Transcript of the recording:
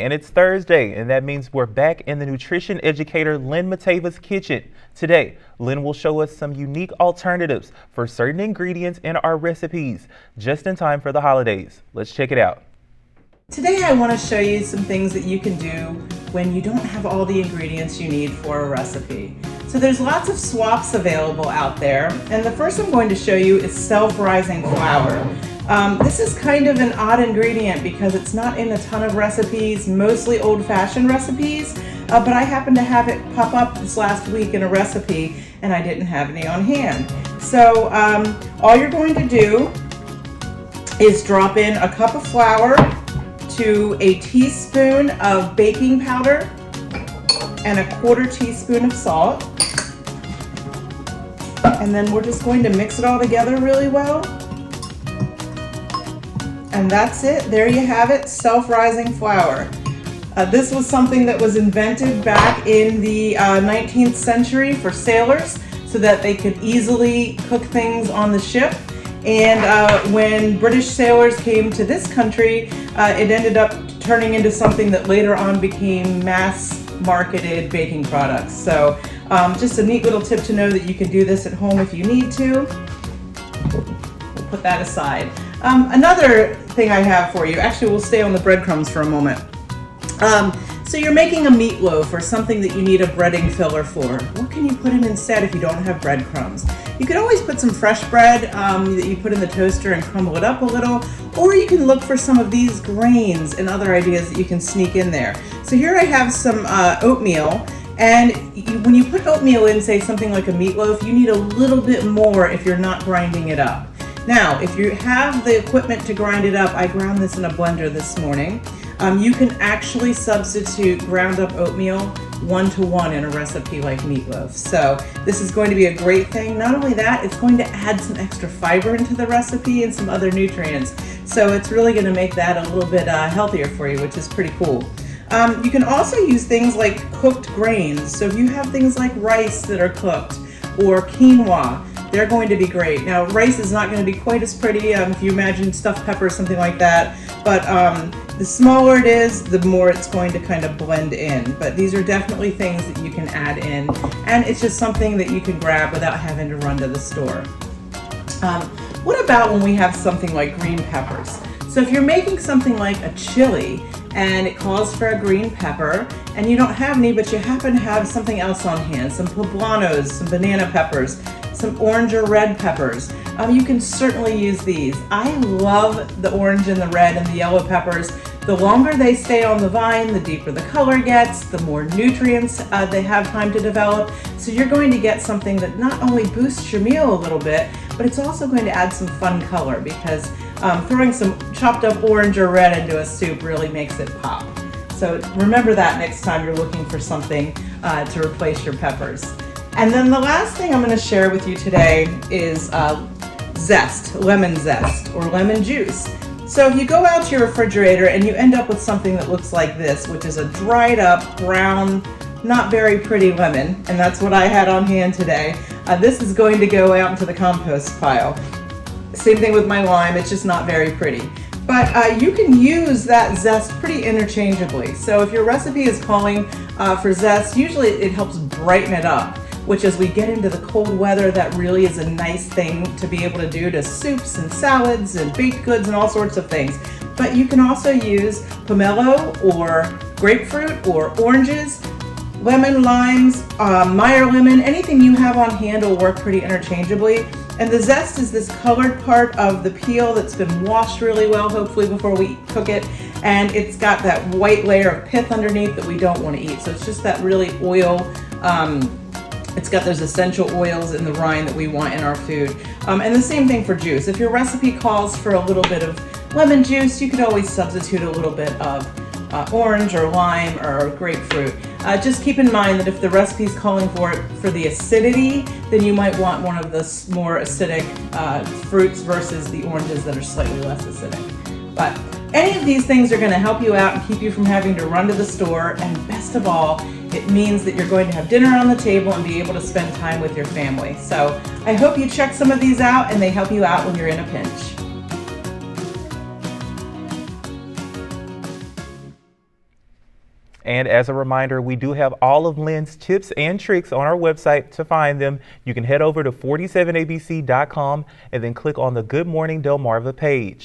And it's Thursday, and that means we're back in the nutrition educator Lynn Matava's kitchen. Today, Lynn will show us some unique alternatives for certain ingredients in our recipes, just in time for the holidays. Let's check it out. Today I want to show you some things that you can do when you don't have all the ingredients you need for a recipe. So there's lots of swaps available out there, and the first I'm going to show you is self-rising flour. This is kind of an odd ingredient because it's not in a ton of recipes, mostly old-fashioned recipes, but I happened to have it pop up this last week in a recipe and I didn't have any on hand. So all you're going to do is drop in a cup of flour to a teaspoon of baking powder and a 1/4 teaspoon of salt. And then we're just going to mix it all together really well. And that's it. There you have it, self-rising flour. This was something that was invented back in the 19th century for sailors so that they could easily cook things on the ship. And when British sailors came to this country, it ended up turning into something that later on became mass-marketed baking products. So just a neat little tip to know that you can do this at home if you need to. We'll put that aside. Another thing I have for you, actually we'll stay on the breadcrumbs for a moment. So you're making a meatloaf or something that you need a breading filler for. What can you put in instead if you don't have breadcrumbs? You could always put some fresh bread that you put in the toaster and crumble it up a little, or you can look for some of these grains and other ideas that you can sneak in there. So here I have some oatmeal, and when you put oatmeal in, say something like a meatloaf, you need a little bit more if you're not grinding it up. Now, if you have the equipment to grind it up, I ground this in a blender this morning. You can actually substitute ground up oatmeal 1-to-1 in a recipe like meatloaf. So this is going to be a great thing. Not only that, it's going to add some extra fiber into the recipe and some other nutrients. So it's really going to make that a little bit healthier for you, which is pretty cool. You can also use things like cooked grains. So if you have things like rice that are cooked or quinoa, they're going to be great. Now, rice is not going to be quite as pretty if you imagine stuffed pepper or something like that, but the smaller it is, the more it's going to kind of blend in. But these are definitely things that you can add in, and it's just something that you can grab without having to run to the store. What about when we have something like green peppers? So if you're making something like a chili and it calls for a green pepper and you don't have any, but you happen to have something else on hand, some poblanos, some banana peppers, some orange or red peppers, you can certainly use these. I love the orange and the red and the yellow peppers. The longer they stay on the vine, the deeper the color gets, the more nutrients they have time to develop. So you're going to get something that not only boosts your meal a little bit, but it's also going to add some fun color because throwing some chopped up orange or red into a soup really makes it pop. So remember that next time you're looking for something to replace your peppers. And then the last thing I'm going to share with you today is zest, lemon zest, or lemon juice. So if you go out to your refrigerator and you end up with something that looks like this, which is a dried up, brown, not very pretty lemon, and that's what I had on hand today, this is going to go out into the compost pile. Same thing with my lime, it's just not very pretty. But you can use that zest pretty interchangeably. So if your recipe is calling for zest, usually it helps brighten it up, which as we get into the cold weather, that really is a nice thing to be able to do to soups and salads and baked goods and all sorts of things. But you can also use pomelo or grapefruit or oranges, lemon, limes, Meyer lemon, anything you have on hand will work pretty interchangeably. And the zest is this colored part of the peel that's been washed really well, hopefully before we cook it. And it's got that white layer of pith underneath that we don't want to eat. So it's just that really oil, it's got those essential oils in the rind that we want in our food. And the same thing for juice. If your recipe calls for a little bit of lemon juice, you could always substitute a little bit of orange or lime or grapefruit. Just keep in mind that if the recipe is calling for the acidity, then you might want one of the more acidic fruits versus the oranges that are slightly less acidic. But any of these things are going to help you out and keep you from having to run to the store, and best of all, it means that you're going to have dinner on the table and be able to spend time with your family. So I hope you check some of these out and they help you out when you're in a pinch. And as a reminder, we do have all of Lynn's tips and tricks on our website. To find them, you can head over to 47abc.com and then click on the Good Morning Delmarva page.